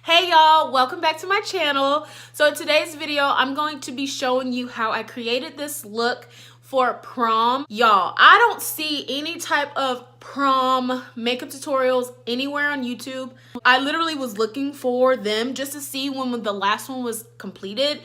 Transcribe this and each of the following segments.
Hey y'all, welcome back to my channel. So in today's video, I'm going to be showing you how I created this look for prom. Y'all, I don't see any type of prom makeup tutorials anywhere on YouTube. I literally was looking for them just to see when the last one was completed.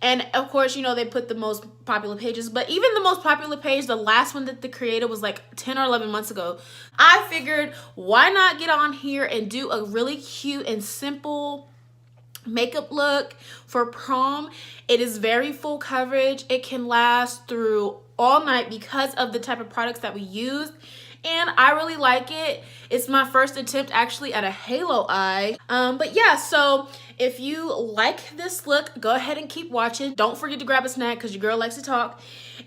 And of course, you know, they put the most popular pages, but even the most popular page, the last one that they created was like 10 or 11 months ago. I figured, why not get on here and do a really cute and simple makeup look for prom. It is very full coverage. It can last through all night because of the type of products that we used. And I really like it. It's my first attempt actually at a halo eye. But yeah, so if you like this look, go ahead and keep watching. Don't forget to grab a snack because your girl likes to talk.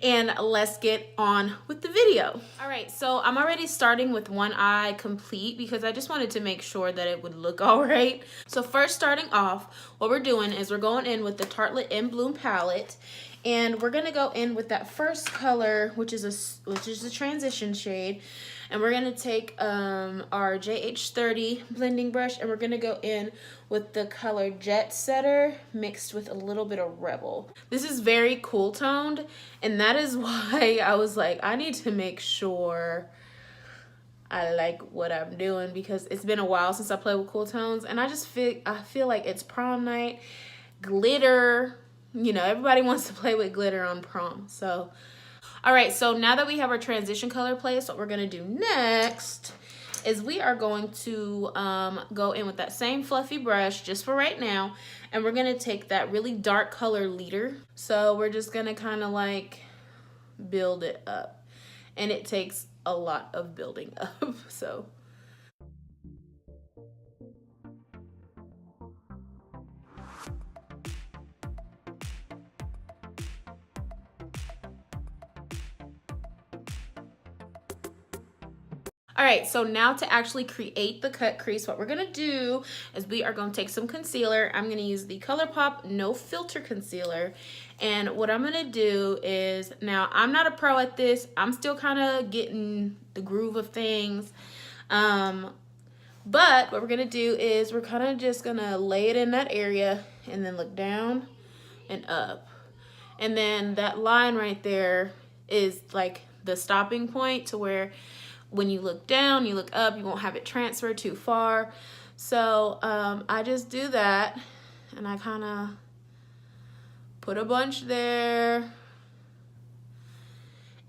And let's get on with the video. All right, so I'm already starting with one eye complete because I just wanted to make sure that it would look all right. So first, starting off, what we're doing is we're going in with the Tartlette In Bloom Palette. And we're gonna go in with that first color, which is a transition shade, and we're gonna take our JH30 blending brush, and we're gonna go in with the color Jet Setter mixed with a little bit of Rebel. This is very cool toned, and that is why I was like, I need to make sure I like what I'm doing because it's been a while since I played with cool tones, and I feel like it's prom night, glitter. You know, everybody wants to play with glitter on prom. So, all right, so now that we have our transition color placed, what we're gonna do next is we are going to go in with that same fluffy brush just for right now, and we're gonna take that really dark color leader. So we're just gonna kind of like build it up, and it takes a lot of building up. So all right, so now to actually create the cut crease, what we're gonna do is we are gonna take some concealer. I'm gonna use the ColourPop No Filter Concealer. And what I'm gonna do is, now I'm not a pro at this. I'm still kind of getting the groove of things. But what we're gonna do is we're kind of just gonna lay it in that area and then look down and up. And then that line right there is like the stopping point to where when you look down, you look up, you won't have it transfer too far. So I just do that, and I kind of put a bunch there.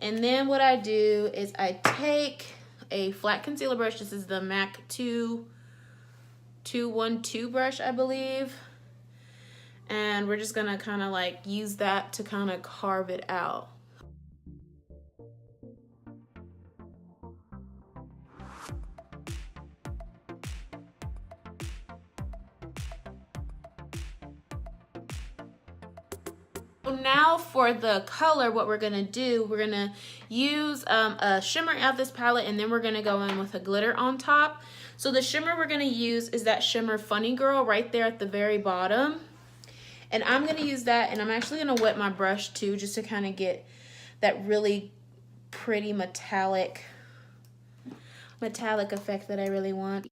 And then what I do is I take a flat concealer brush. This is the MAC 212 brush, I believe. And we're just gonna kind of like use that to kind of carve it out. Now for the color, what we're gonna do, we're gonna use a shimmer out of this palette, and then we're gonna go in with a glitter on top. So the shimmer we're gonna use is that shimmer Funny Girl right there at the very bottom. And I'm gonna use that, and I'm actually gonna wet my brush too, just to kind of get that really pretty metallic effect that I really want.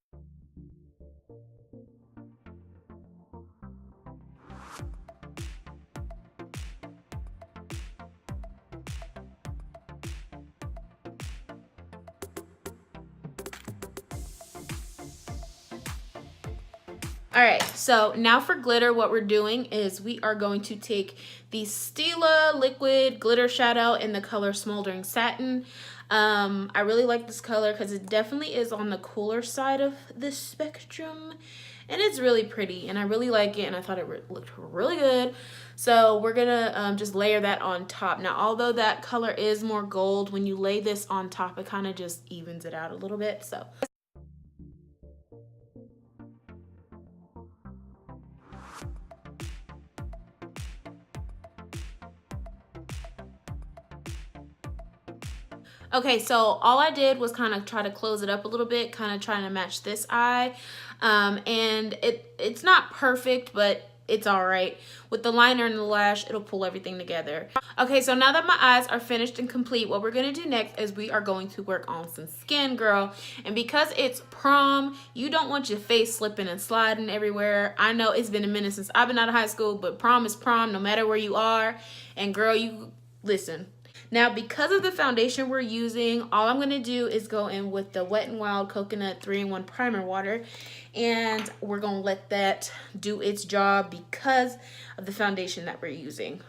All right, so now for glitter, what we're doing is we are going to take the Stila liquid glitter shadow in the color Smoldering Satin. I really like this color because it definitely is on the cooler side of the spectrum, and it's really pretty, and I really like it, and I thought it looked really good. So we're gonna just layer that on top. Now, although that color is more gold, when you lay this on top, it kind of just evens it out a little bit. So okay, so all I did was kind of try to close it up a little bit, kind of trying to match this eye. And it's not perfect, but it's all right. With the liner and the lash, it'll pull everything together. Okay, so now that my eyes are finished and complete, what we're gonna do next is we are going to work on some skin, girl. And because it's prom, you don't want your face slipping and sliding everywhere. I know it's been a minute since I've been out of high school, but prom is prom no matter where you are. And girl, you listen. Now, because of the foundation we're using, all I'm gonna do is go in with the Wet n Wild Coconut 3-in-1 Primer Water, and we're gonna let that do its job because of the foundation that we're using.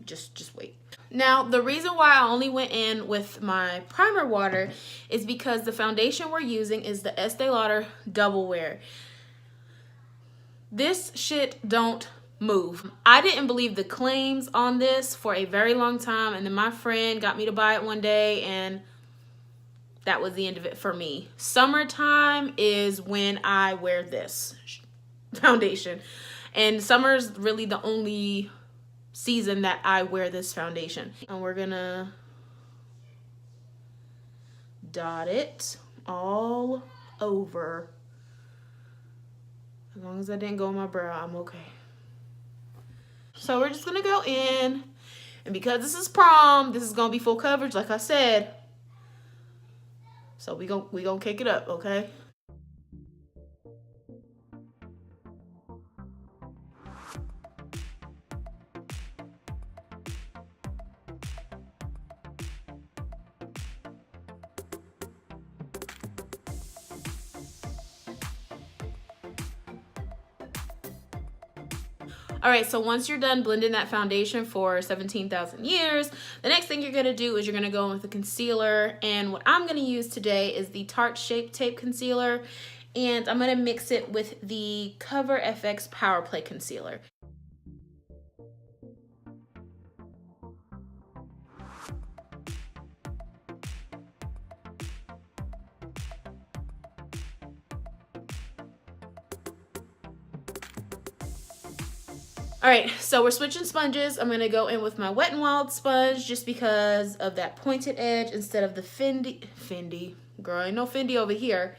Just wait. Now, the reason why I only went in with my primer water is because the foundation we're using is the Estée Lauder Double Wear. This shit don't move. I didn't believe the claims on this for a very long time, and then my friend got me to buy it one day, and that was the end of it for me. Summertime is when I wear this foundation, and summer's really the only season that I wear this foundation. And we're gonna dot it all over. As long as I didn't go on my brow, I'm okay. So we're just gonna go in, and because this is prom, this is gonna be full coverage, like I said. So we gonna kick it up, okay? All right, so once you're done blending that foundation for 17,000 years, the next thing you're gonna do is you're gonna go in with a concealer. And what I'm gonna use today is the Tarte Shape Tape Concealer. And I'm gonna mix it with the Cover FX Power Play Concealer. All right, so we're switching sponges. I'm gonna go in with my Wet n Wild sponge just because of that pointed edge instead of the Fendi. Girl, ain't no Fendi over here.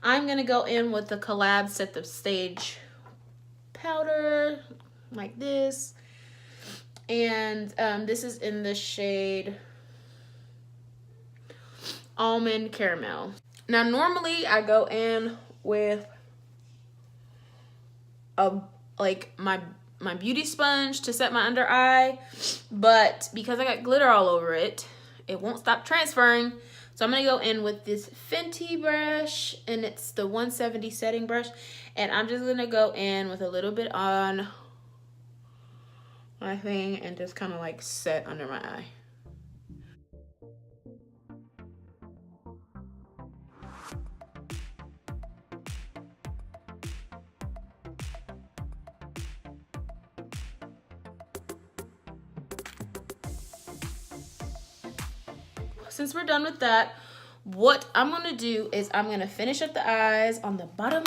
I'm gonna go in with the Collab Set the Stage powder like this, and this is in the shade Almond Caramel. Now normally I go in with my beauty sponge to set my under eye, but because I got glitter all over it, it won't stop transferring. So I'm gonna go in with this Fenty brush, and it's the 170 setting brush, and I'm just gonna go in with a little bit on my thing and just kind of like set under my eye. Since we're done with that, what I'm gonna do is I'm gonna finish up the eyes on the bottom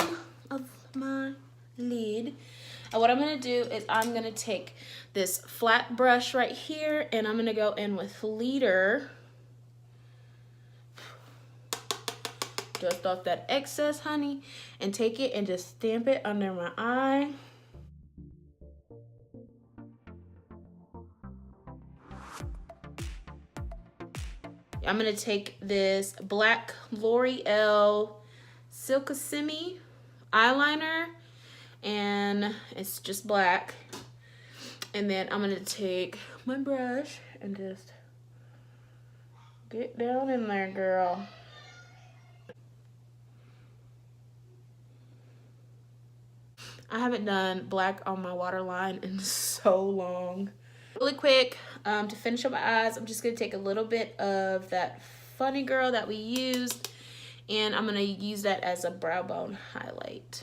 of my lid. And what I'm gonna do is I'm gonna take this flat brush right here, and I'm gonna go in with Lauder. Dust off that excess, honey, and take it and just stamp it under my eye. I'm gonna take this black L'Oreal Silkissimi eyeliner, and it's just black. And then I'm gonna take my brush and just get down in there, girl. I haven't done black on my waterline in so long. Really quick, to finish up my eyes, I'm just gonna take a little bit of that Funny Girl that we used, and I'm gonna use that as a brow bone highlight.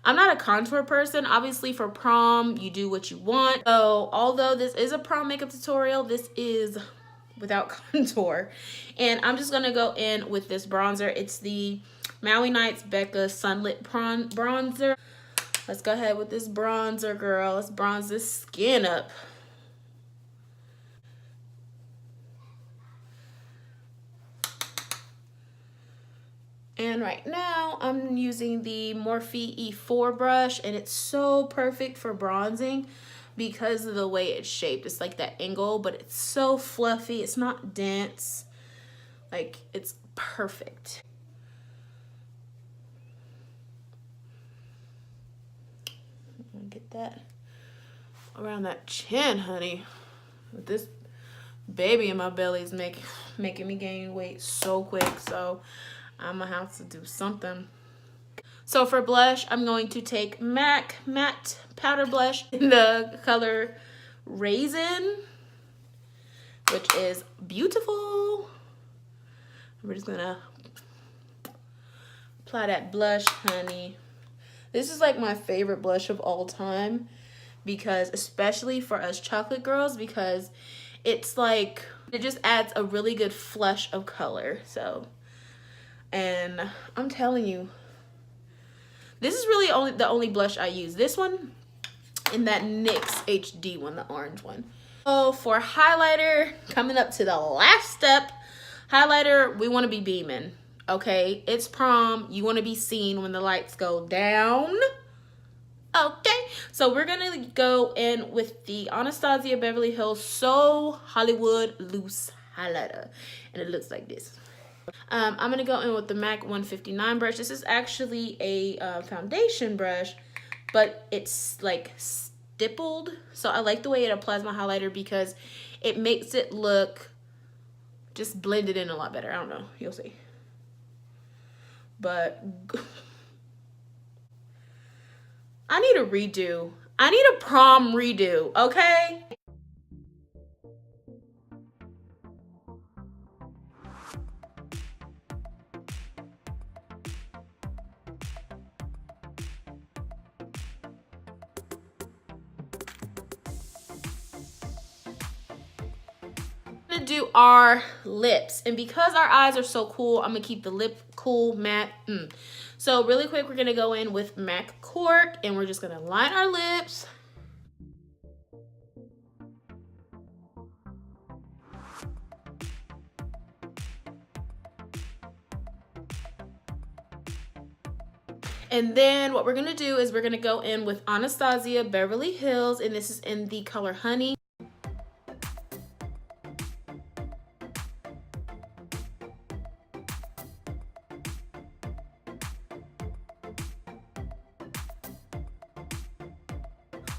I'm not a contour person. Obviously for prom, you do what you want. So although this is a prom makeup tutorial, this is without contour. And I'm just gonna go in with this bronzer. It's the Maui Nights Becca Sunlit Bronzer. Let's go ahead with this bronzer, girl. Let's bronze this skin up. And right now I'm using the Morphe E4 brush, and it's so perfect for bronzing because of the way it's shaped. It's like that angle, but it's so fluffy. It's not dense. Like, it's perfect. Get that around that chin, honey. With this baby in my belly is making me gain weight so quick, so I'm gonna have to do something. So for blush, I'm going to take MAC Matte Powder Blush in the color Raisin, which is beautiful. We're just gonna apply that blush, honey. This is like my favorite blush of all time, because especially for us chocolate girls, because it's like, it just adds a really good flush of color. So, and I'm telling you, this is really the only blush I use. This one and that NYX HD one, the orange one. So for highlighter, coming up to the last step, highlighter, we want to be beaming. Okay, it's prom. You want to be seen when the lights go down. Okay, so we're gonna go in with the AnastasiaBeverlyHills So Hollywood Loose Highlighter, and it looks like this. I'm gonna go in with the MAC 159 brush. This is actually a foundation brush, but it's like stippled. So I like the way it applies my highlighter because it makes it look just blended in a lot better. I don't know, you'll see. But I need a redo. I need a prom redo, okay? Gonna do our lips, and because our eyes are so cool, I'm gonna keep the lip cool matte. So really quick, we're gonna go in with MAC Cork, and we're just gonna line our lips. And then what we're gonna do is we're gonna go in with Anastasia Beverly Hills, and this is in the color Honey.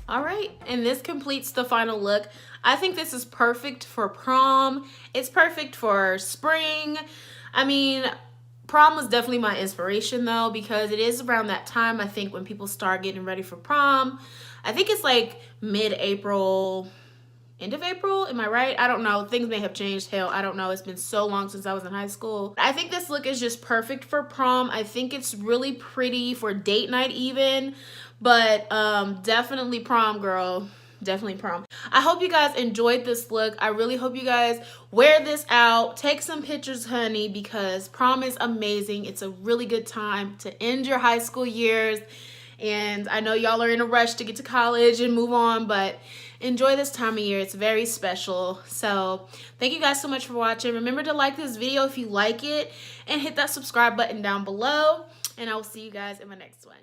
All right, and this completes the final look. I think this is perfect for prom. It's perfect for spring. I mean, prom was definitely my inspiration though, because it is around that time, I think, when people start getting ready for prom. I think it's like mid-April, end of April, am I right? I don't know, things may have changed, hell, I don't know. It's been so long since I was in high school. I think this look is just perfect for prom. I think it's really pretty for date night even, but definitely prom, girl. Definitely prom. I hope you guys enjoyed this look. I really hope you guys wear this out. Take some pictures, honey, because prom is amazing. It's a really good time to end your high school years. And I know y'all are in a rush to get to college and move on, but enjoy this time of year. It's very special. So thank you guys so much for watching. Remember to like this video if you like it, and hit that subscribe button down below. And I will see you guys in my next one.